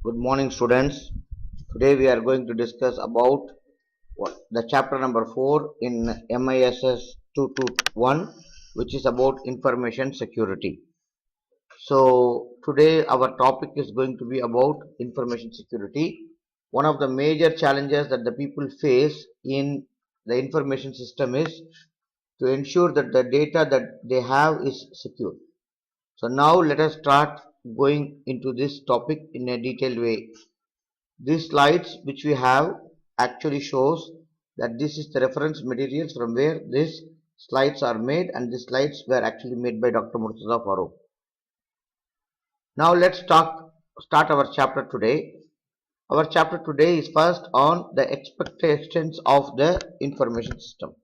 Good morning, students. Today we are going to discuss about the chapter number 4 in MISS 221, which is about information security. So today our topic is going to be about information security. One of the major challenges that the people face in the information system is to ensure that the data that they have is secure. So now let us start going into this topic in a detailed way. These slides which we have actually shows that this is the reference materials from where these slides are made, and these slides were actually made by Dr. Murtaza Farooq. Now let's start our chapter today. Our chapter today is first on the expectations of the information system.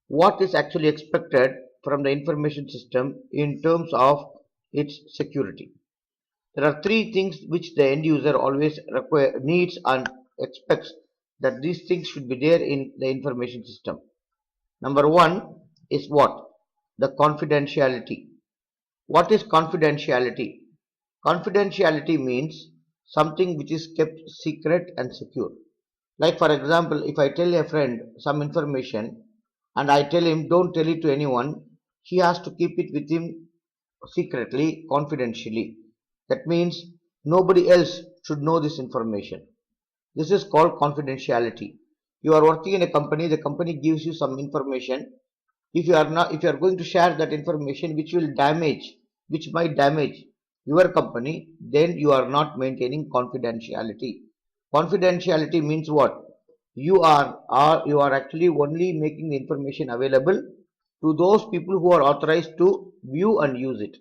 What is actually expected from the information system in terms of its security? There are three things which the end user always needs and expects that these things should be there in the information system. Number one is what? The confidentiality. What is confidentiality? Confidentiality means something which is kept secret and secure. Like for example, if I tell a friend some information and I tell him don't tell it to anyone, he has to keep it with him secretly, confidentially. That means nobody else should know this information. This is called confidentiality. You are working in a company, the company gives you some information. If you are going to share that information which might damage your company, then you are not maintaining confidentiality. Confidentiality means what? You are actually only making the information available to those people who are authorized to view and use it.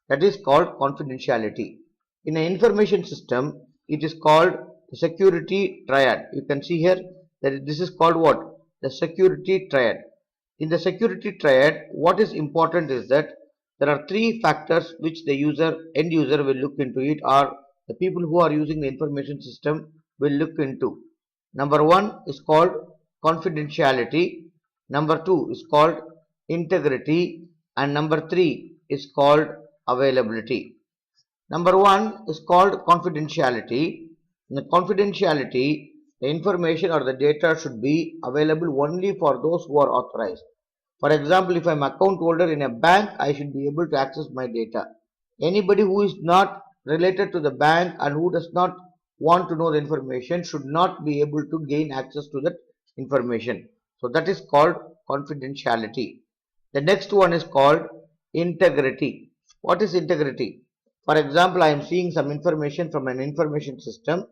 That is called confidentiality. In an information system, it is called the security triad. You can see here that this is called what? The security triad. In the security triad, what is important is that there are three factors which the end user will look into it, or the people who are using the information system will look into. Number one is called confidentiality. Number two is called integrity, and number three is called availability. Number one is called confidentiality. In the confidentiality, the information or the data should be available only for those who are authorized. For example, if I am account holder in a bank, I should be able to access my data. Anybody who is not related to the bank and who does not want to know the information should not be able to gain access to that information. So that is called confidentiality. The next one is called integrity. What is integrity? For example, I am seeing some information from an information system.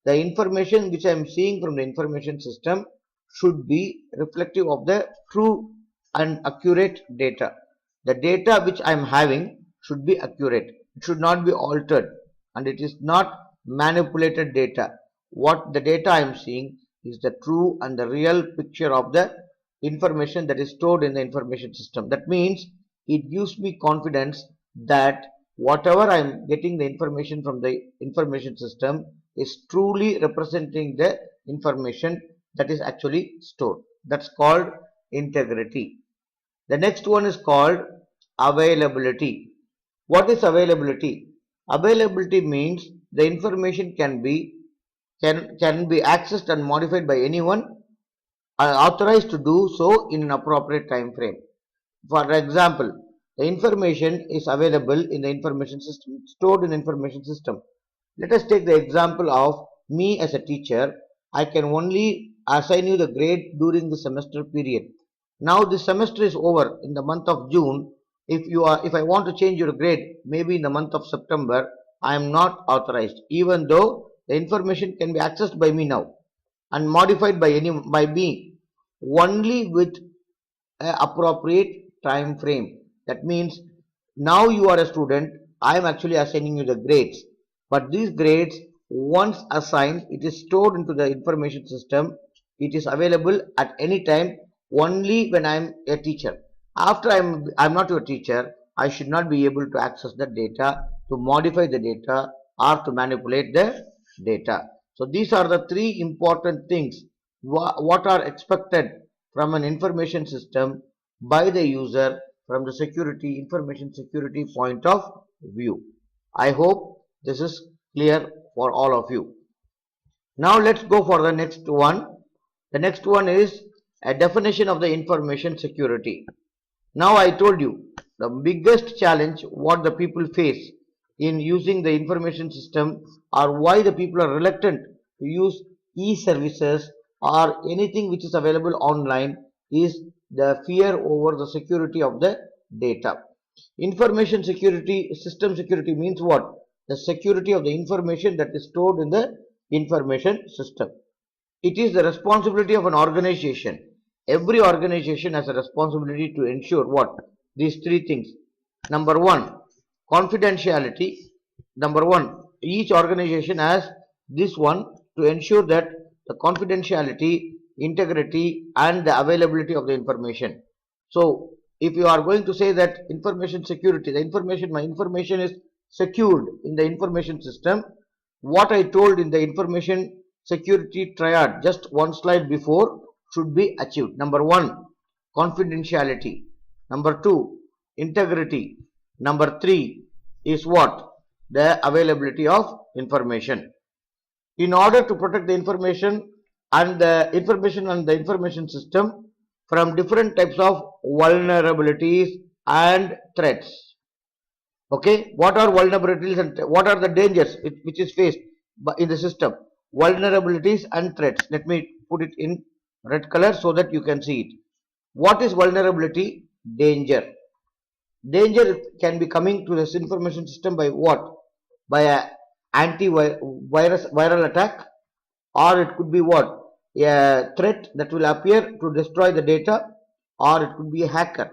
The information which I am seeing from the information system should be reflective of the true and accurate data. The data which I am having should be accurate. It should not be altered, and it is not manipulated data. What the data I am seeing is the true and the real picture of the information that is stored in the information system. That means it gives me confidence that whatever I am getting the information from the information system is truly representing the information that is actually stored. That's called integrity. The next one is called availability. What is availability? Availability means the information can be accessed and modified by anyone authorized to do so in an appropriate time frame. For example, the information is available in the information system, stored in the information system. Let us take the example of me as a teacher. I can only assign you the grade during the semester period. Now the semester is over in the month of June. If I want to change your grade, maybe in the month of September, I am not authorized, even though the information can be accessed by me now and modified by me only with appropriate time frame. That means now you are a student, I am actually assigning you the grades, but these grades once assigned, it is stored into the information system. It is available at any time only when I am a teacher. After I'm not your teacher, I should not be able to access the data, to modify the data, or to manipulate the data. So these are the three important things what are expected from an information system by the user from the information security point of view. I hope this is clear for all of you. Now let's go for the next one. The next one is a definition of the information security. Now I told you the biggest challenge what the people face in using the information system, or why the people are reluctant to use e-services or anything which is available online, is the fear over the security of the data. Information security, system security means what? The security of the information that is stored in the information system. It is the responsibility of an organization. Every organization has a responsibility to ensure what? These three things. Number one, confidentiality. Number one, each organization has this one to ensure that the confidentiality, integrity, and the availability of the information. So, if you are going to say that information security, my information is secured in the information system, what I told in the information security triad just one slide before should be achieved. Number one, confidentiality. Number two, integrity. Number three is what? The availability of information. In order to protect the information and the information system from different types of vulnerabilities and threats. Okay, what are vulnerabilities and what are the dangers which is faced in the system? Vulnerabilities and threats. Let me put it in red color so that you can see it. What is vulnerability? Danger. Danger can be coming to this information system by what? By a viral attack, or it could be what? A threat that will appear to destroy the data, or it could be a hacker,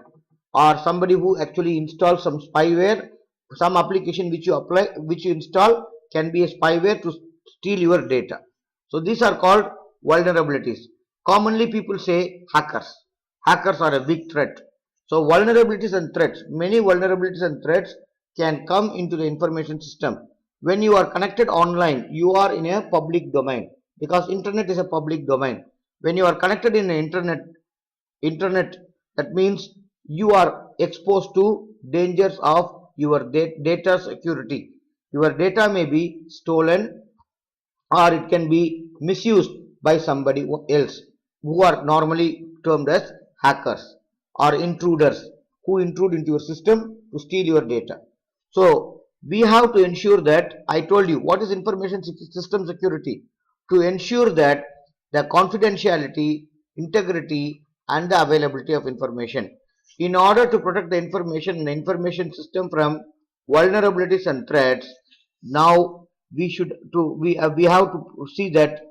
or somebody who actually installs some spyware. Some application which you install can be a spyware to steal your data. So these are called vulnerabilities. Commonly people say hackers. Hackers are a big threat. So vulnerabilities and threats, many vulnerabilities and threats can come into the information system. When you are connected online, you are in a public domain, because internet is a public domain. When you are connected in the internet, that means you are exposed to dangers of your data security. Your data may be stolen, or it can be misused by somebody else, who are normally termed as hackers or intruders, who intrude into your system to steal your data. So we have to ensure that, I told you what is information system security, to ensure that the confidentiality, integrity, and the availability of information. In order to protect the information in the information system from vulnerabilities and threats, now we have to see that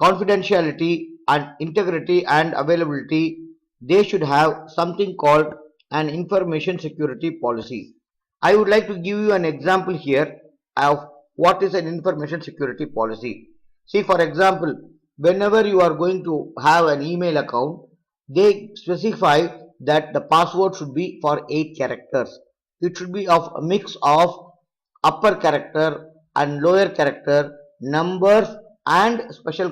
confidentiality and integrity and availability, they should have something called an information security policy. I would like to give you an example here of what is an information security policy. See, for example, whenever you are going to have an email account, they specify that the password should be for 8 characters. It should be of a mix of upper character and lower character, numbers, and special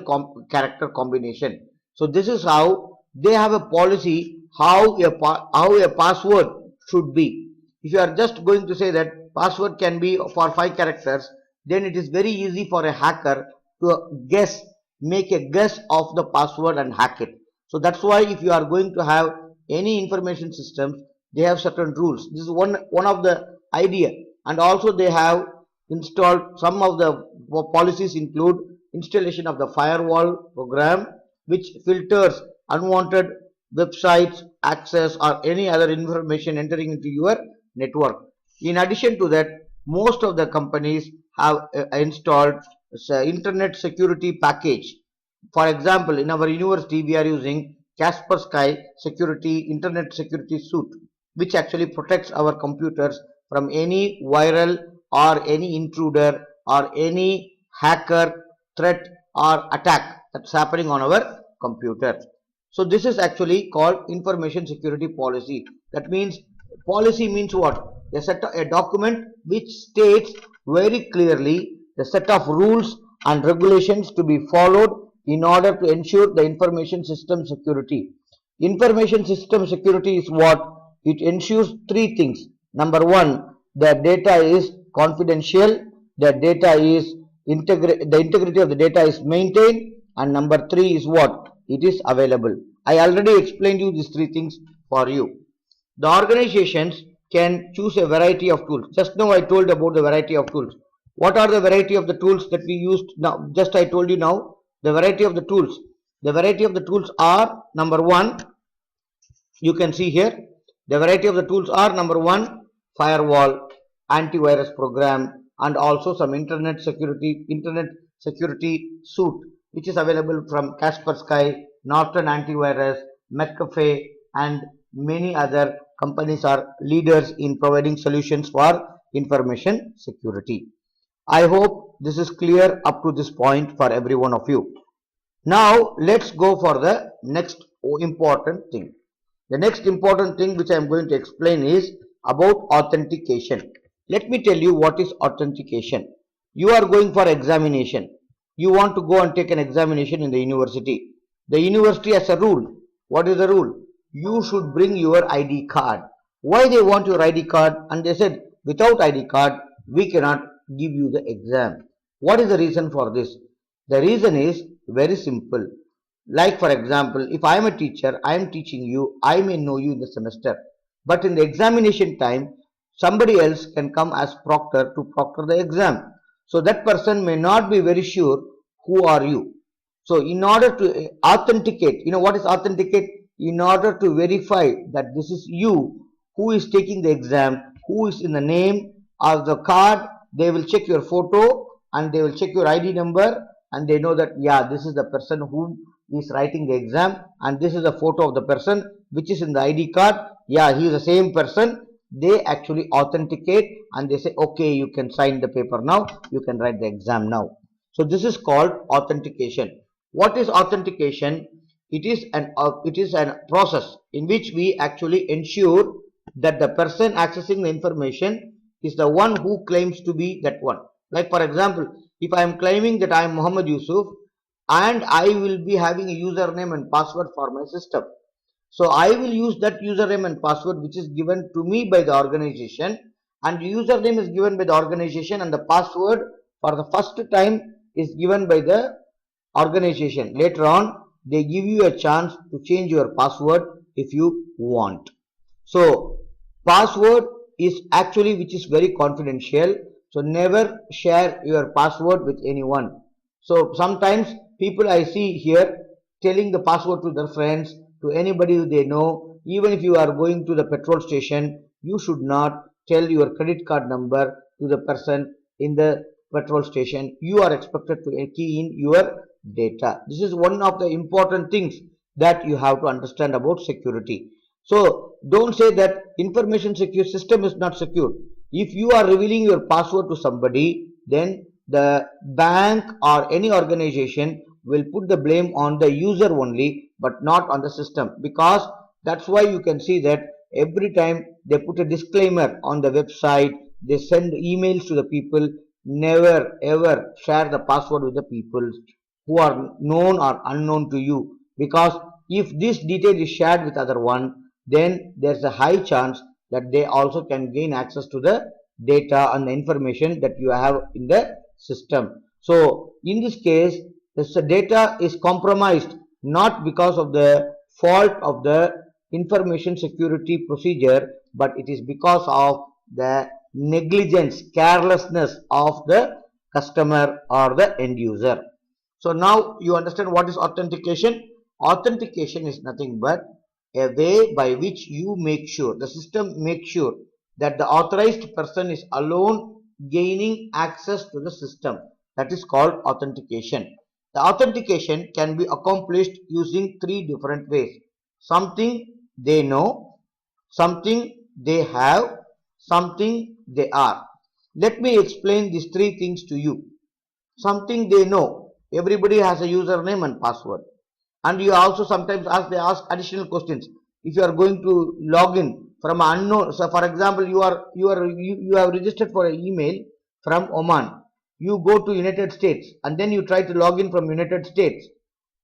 character combination. So this is how they have a policy, how a password should be. If you are just going to say that password can be for 5 characters, then it is very easy for a hacker to make a guess of the password and hack it. So that's why if you are going to have any information systems, they have certain rules. This is one of the idea. And also they have installed, some of the policies include installation of the firewall program, which filters unwanted websites access or any other information entering into your network. In addition to that, most of the companies have installed internet security package. For example, in our university we are using Kaspersky security internet security suite, which actually protects our computers from any viral or any intruder or any hacker threat or attack that's happening on our computer. So this is actually called information security policy. That means, policy means what? A document which states very clearly the set of rules and regulations to be followed in order to ensure the information system security. Information system security is what? It ensures three things. Number one, the data is confidential, the data is the integrity of the data is maintained, and number 3 is what? It is available. I already explained you these 3 things for you. The organizations can choose a variety of tools. Just now I told about the variety of tools. What are the variety of the tools that we used now? Just I told you now the variety of the tools. The variety of the tools are number 1. You can see here the variety of the tools are number 1 firewall, antivirus program, and also some internet security suite which is available from Kaspersky, Norton Antivirus, McAfee, and many other companies are leaders in providing solutions for information security. I hope this is clear up to this point for every one of you. Now let's go for the next important thing. The next important thing which I am going to explain is about authentication. Let me tell you what is authentication. You are going for examination. You want to go and take an examination in the university. The university has a rule. What is the rule? You should bring your ID card. Why they want your ID card? And they said without ID card we cannot give you the exam. What is the reason for this? The reason is very simple. Like for example, if I am a teacher, I am teaching you, I may know you in the semester. But in the examination time, somebody else can come as proctor to proctor the exam. So that person may not be very sure who are you. So in order to authenticate, you know what is authenticate? In order to verify that this is you who is taking the exam, who is in the name of the card, they will check your photo and they will check your ID number, and they know that yeah, this is the person whom is writing the exam, and this is a photo of the person which is in the ID card. Yeah, he is the same person. They actually authenticate and they say okay, you can sign the paper now, you can write the exam now. So this is called authentication. What is authentication? It is an process in which we actually ensure that the person accessing the information is the one who claims to be that one. Like for example, if I am claiming that I am Muhammad Yusuf and I will be having a username and password for my system. So I will use that username and password which is given to me by the organization, and the username is given by the organization and the password for the first time is given by the organization. Later on they give you a chance to change your password if you want. So password is actually which is very confidential. So never share your password with anyone. So sometimes people I see here telling the password to their friends, to anybody who they know. Even if you are going to the petrol station, you should not tell your credit card number to the person in the petrol station. You are expected to key in your data. This is one of the important things that you have to understand about security. So don't say that information secure system is not secure. If you are revealing your password to somebody, then the bank or any organization will put the blame on the user only, but not on the system, because that's why you can see that every time they put a disclaimer on the website, they send emails to the people, never ever share the password with the people who are known or unknown to you, because if this detail is shared with other one, then there's a high chance that they also can gain access to the data and the information that you have in the system. So in this case, this data is compromised not because of the fault of the information security procedure, but it is because of the negligence, carelessness of the customer or the end user. So now you understand what is authentication. Authentication is nothing but a way by which you make sure, the system makes sure that the authorized person is alone gaining access to the system. That is called authentication. The authentication can be accomplished using 3 different ways. Something they know, something they have, something they are. Let me explain these 3 things to you. Something they know. Everybody has a username and password. And you also sometimes ask additional questions. If you are going to log in from an unknown, so for example, you have registered for an email from Oman. You go to United States and then you try to log in from United States.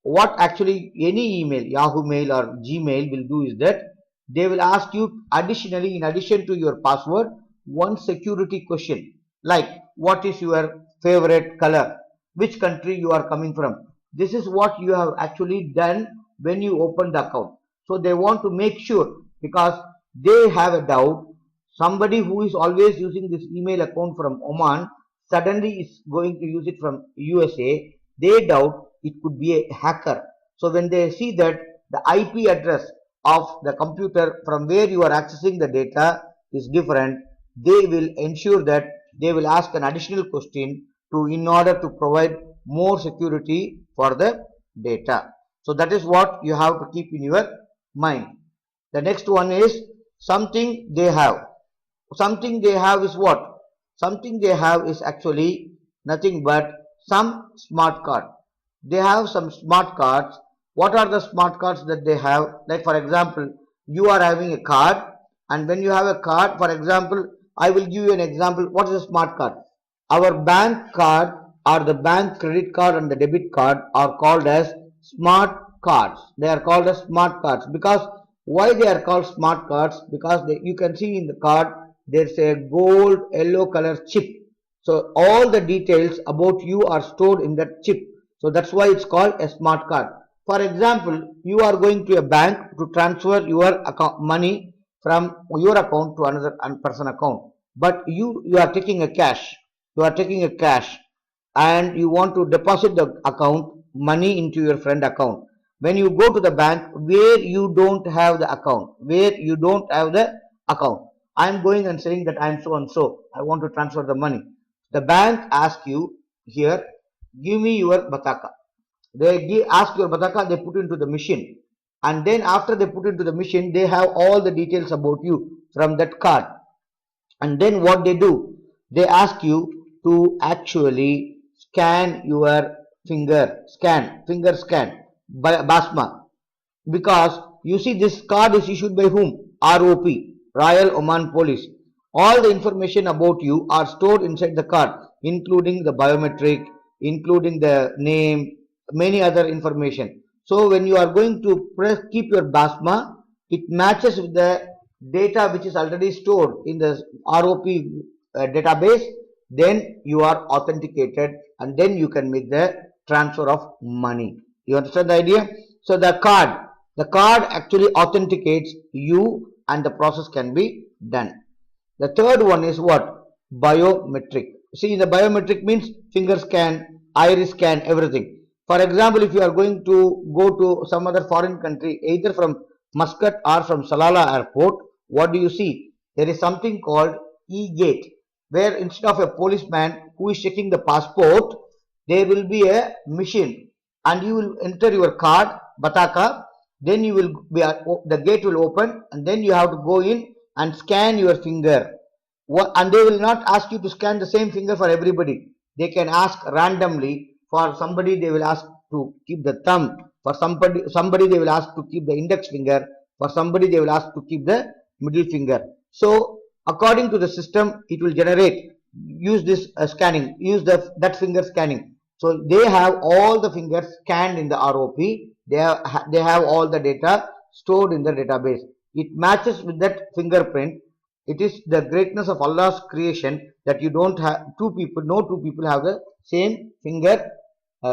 What actually any email, Yahoo Mail or Gmail will do is that they will ask you additionally, in addition to your password, one security question like what is your favorite color, which country you are coming from. This is what you have actually done when you open the account. So they want to make sure, because they have a doubt, somebody who is always using this email account from Oman suddenly is going to use it from USA. They doubt it could be a hacker. So when they see that the IP address of the computer from where you are accessing the data is different, they will ensure that they will ask an additional question to in order to provide more security for the data. So that is what you have to keep in your mind. The next one is something they have. Something they have is what? Something they have is actually nothing but some smart card. They have some smart cards. What are the smart cards that they have? Like for example, you are having a card, and when you have a card, for example, I will give you an example. What is a smart card? Our bank card or the bank credit card and the debit card are called as smart cards. They are called as smart cards because why they are called smart cards? Because you can see in the card there's a gold yellow color chip. So all the details about you are stored in that chip. So that's why it's called a smart card. For example, you are going to a bank to transfer your account money from your account to another person account, but you are taking a cash. You are taking a cash and you want to deposit the account money into your friend account. When you go to the bank where you don't have the account, I am going and saying that I am so and so, I want to transfer the money. The bank asks you here, give me your bataka. They ask your bataka, they put into the machine, and then after they put into the machine, they have all the details about you from that card. And then what they do, they ask you to actually scan your finger scan by basma, because you see this card is issued by whom? ROP, Royal Oman Police. All the information about you are stored inside the card, including the biometric, including the name, many other information. So when you are going to keep your basma, it matches with the data which is already stored in the ROP database. Then you are authenticated, and then you can make the transfer of money. You understand the idea? So the card actually authenticates you, and the process can be done. The third one is what? Biometric. See, the biometric means finger scan, iris scan, everything. For example, if you are going to go to some other foreign country, either from Muscat or from Salalah airport, what do you see? There is something called e-gate, where instead of a policeman who is checking the passport, there will be a machine, and you will enter your card, bataka, then you will be, the gate will open, and then you have to go in and scan your finger. And they will not ask you to scan the same finger for everybody. They can ask randomly. For somebody they will ask to keep the thumb, for somebody they will ask to keep the index finger, for somebody they will ask to keep the middle finger. So according to the system, it will generate, use this scanning, use that finger scanning. So they have all the fingers scanned in the ROP. They have all the data stored in the database. It matches with that fingerprint. It is the greatness of Allah's creation that you don't have no two people have the same finger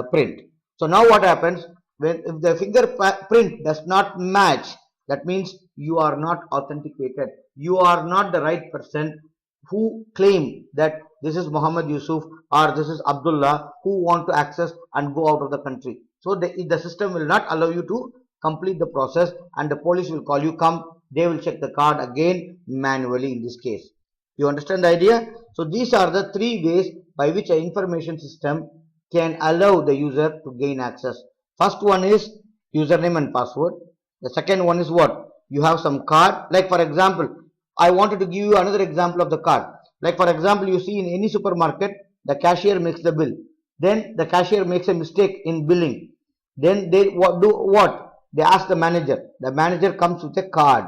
print. So now what happens, when if the fingerprint does not match, that means you are not authenticated. You are not the right person who claim that this is Muhammad Yusuf or this is Abdullah who want to access and go out of the country. So the system will not allow you to complete the process, and the police will call you, come, they will check the card again manually in this case. You understand the idea? So these are the three ways by which an information system can allow the user to gain access. First one is username and password. The second one is what? You have some card. Like for example, I wanted to give you another example of the card. Like for example, you see in any supermarket, the cashier makes the bill. Then the cashier makes a mistake in billing. Then they do what? They ask the manager. The manager comes with a card.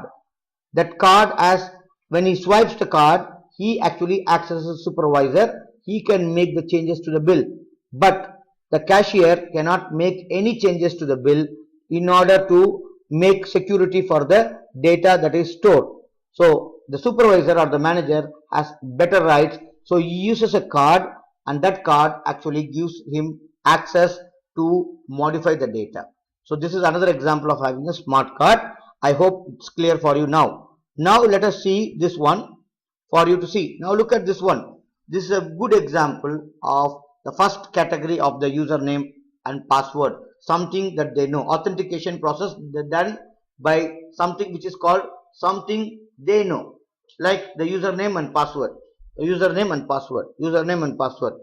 That card, as when he swipes the card, he actually acts as a supervisor. He can make the changes to the bill. But the cashier cannot make any changes to the bill in order to make security for the data that is stored. So the supervisor or the manager has better rights. So he uses a card and that card actually gives him access to modify the data. So this is another example of having a smart card. I hope it's clear for you now. Now let us see this one for you to see. Now look at this one. This is a good example of the first category of the username and password, something that they know. Authentication process done by something which is called something they know, like the username and password, username and password, username and password.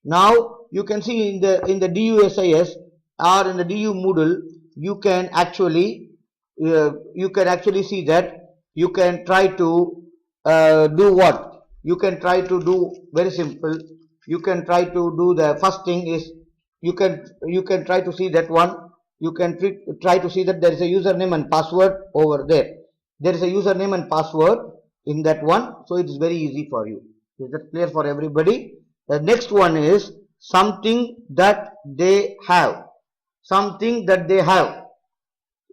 Now you can see in the DUSIS or in the DU Moodle, you can actually see that you can try to do what? You can try to do very simple. You can try to do the first thing is you can try to see that one. You can try to see that there is a username and password over there. There is a username and password in that one, so it is very easy for you. Is that clear for everybody? The next one is something that they have. Something that they have.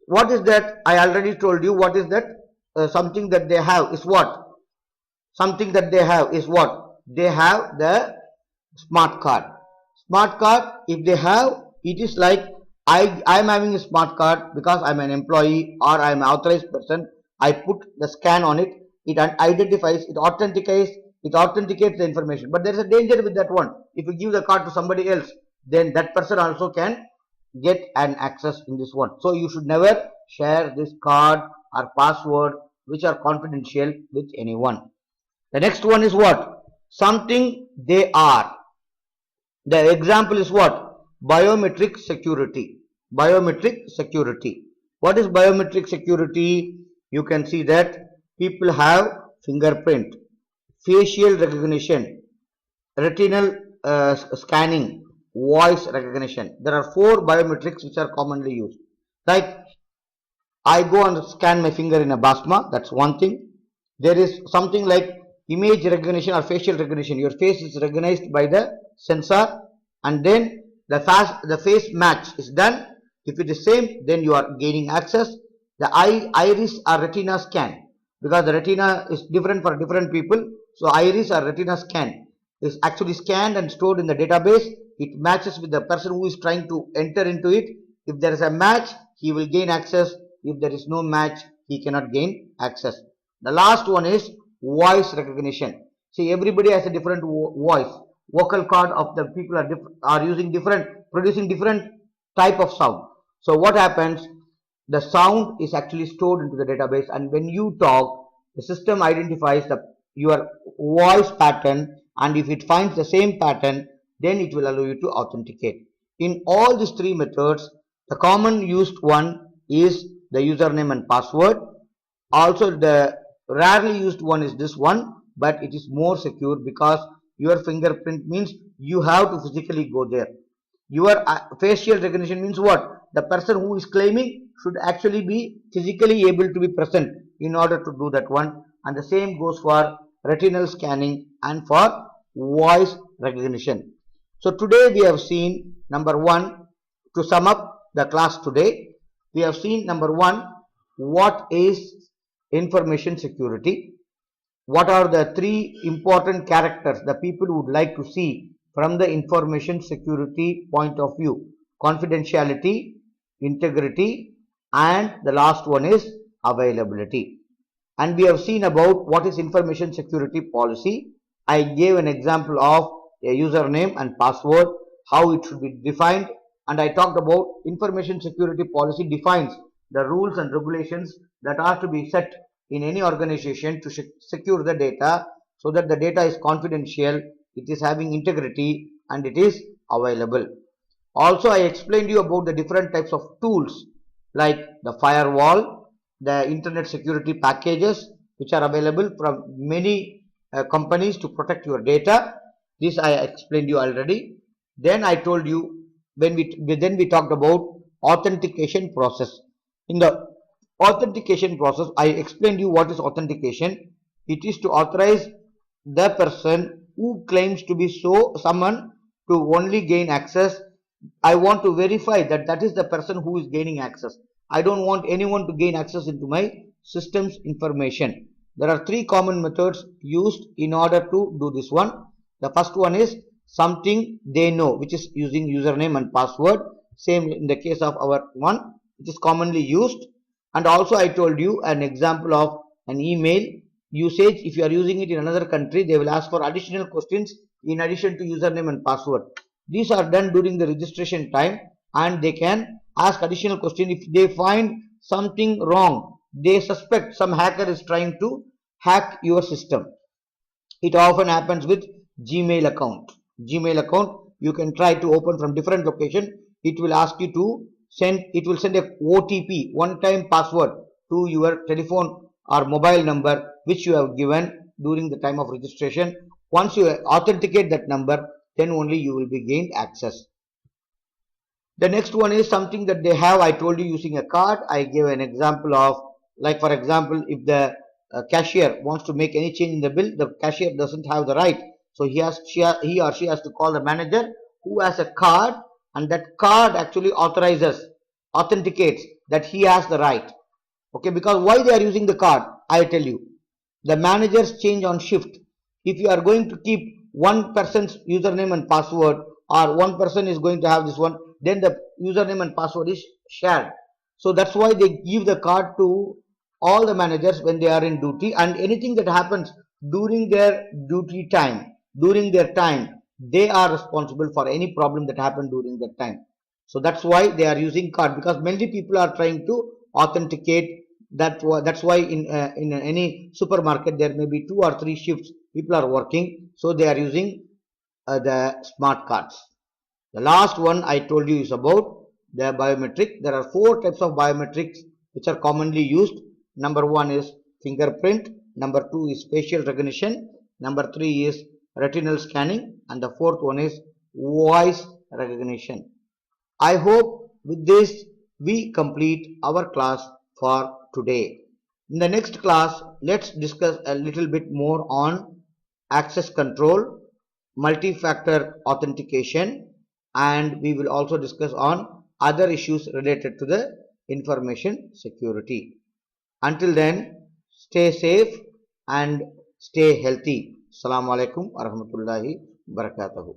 What is that? I already told you what is that. Something that they have is what? Something that they have is what? They have the smart card. Smart card, if they have, it is like I am having a smart card because I'm an employee or I'm an authorized person. I put the scan on it. It identifies, it authenticates the information. But there is a danger with that one. If you give the card to somebody else, then that person also can get an access in this one. So you should never share this card or password which are confidential with anyone. The next one is what? Something they are. The example is what? Biometric security. Biometric security. What is biometric security? You can see that people have fingerprint, facial recognition, retinal scanning, voice recognition. There are 4 biometrics which are commonly used. Like I go and scan my finger in a basma, that's one thing. There is something like image recognition or facial recognition. Your face is recognized by the sensor, and then the face match is done. If it is same, then you are gaining access. The iris or retina scan, because the retina is different for different people. So iris or retina scan is actually scanned and stored in the database. It matches with the person who is trying to enter into it. If there is a match, he will gain access. If there is no match, he cannot gain access. The last one is voice recognition. See, everybody has a different voice. Vocal cord of the people are using different, producing different type of sound. So what happens? The sound is actually stored into the database, and when you talk, the system identifies your voice pattern, and if it finds the same pattern, then it will allow you to authenticate. In all these 3 methods, the common used one is the username and password. Also, the rarely used one is this one, but it is more secure because your fingerprint means you have to physically go there. Your facial recognition means what? The person who is claiming should actually be physically able to be present in order to do that one. And the same goes for retinal scanning and for voice recognition. So today we have seen number 1, to sum up the class today, we have seen number 1, what is information security. What are the 3 important characters the people would like to see from the information security point of view? Confidentiality, integrity, and the last one is availability. And we have seen about what is information security policy. I gave an example of a username and password, how it should be defined, and I talked about information security policy defines the rules and regulations that are to be set in any organization to secure the data so that the data is confidential, it is having integrity, and it is available. Also, I explained you about the different types of tools like the firewall, the internet security packages which are available from many companies to protect your data. This I explained you already. Then I told you then we talked about authentication process. In the authentication process, I explained you what is authentication. It is to authorize the person who claims to be someone to only gain access. I want to verify that that is the person who is gaining access. I don't want anyone to gain access into my system's information. There are 3 common methods used in order to do this one. The first one is something they know, which is using username and password. Same in the case of our one, which is commonly used. And also I told you an example of an email usage. If you are using it in another country, they will ask for additional questions in addition to username and password. These are done during the registration time, and they can ask additional question if they find something wrong. They suspect some hacker is trying to hack your system. It often happens with Gmail account. Gmail account you can try to open from different location. It will ask you to send. It will send a OTP, one-time password, to your telephone or mobile number which you have given during the time of registration. Once you authenticate that number, then only you will be gained access. The next one is something that they have. I told you using a card. I gave an example of, like for example, if the cashier wants to make any change in the bill, the cashier doesn't have the right. So he or she has to call the manager who has a card, and that card actually authenticates that he has the right. Okay, because why they are using the card, I tell you. The managers change on shift. If you are going to keep one person's username and password, or one person is going to have this one, then the username and password is shared. So that's why they give the card to all the managers when they are in duty, and anything that happens during their duty time, during their time, they are responsible for any problem that happened during that time. So that's why they are using card, because many people are trying to authenticate. That's why in any supermarket there may be 2 or 3 shifts people are working, so they are using the smart cards. The last one I told you is about the biometric. There are 4 types of biometrics which are commonly used. Number 1 is fingerprint, number 2 is facial recognition, number 3 is retinal scanning, and the fourth one is voice recognition. I hope with this we complete our class for today. In the next class, let's discuss a little bit more on access control, multi-factor authentication, and we will also discuss on other issues related to the information security. Until then, stay safe and stay healthy. Assalamu alaikum wa rahmatullahi wa barakatuhu.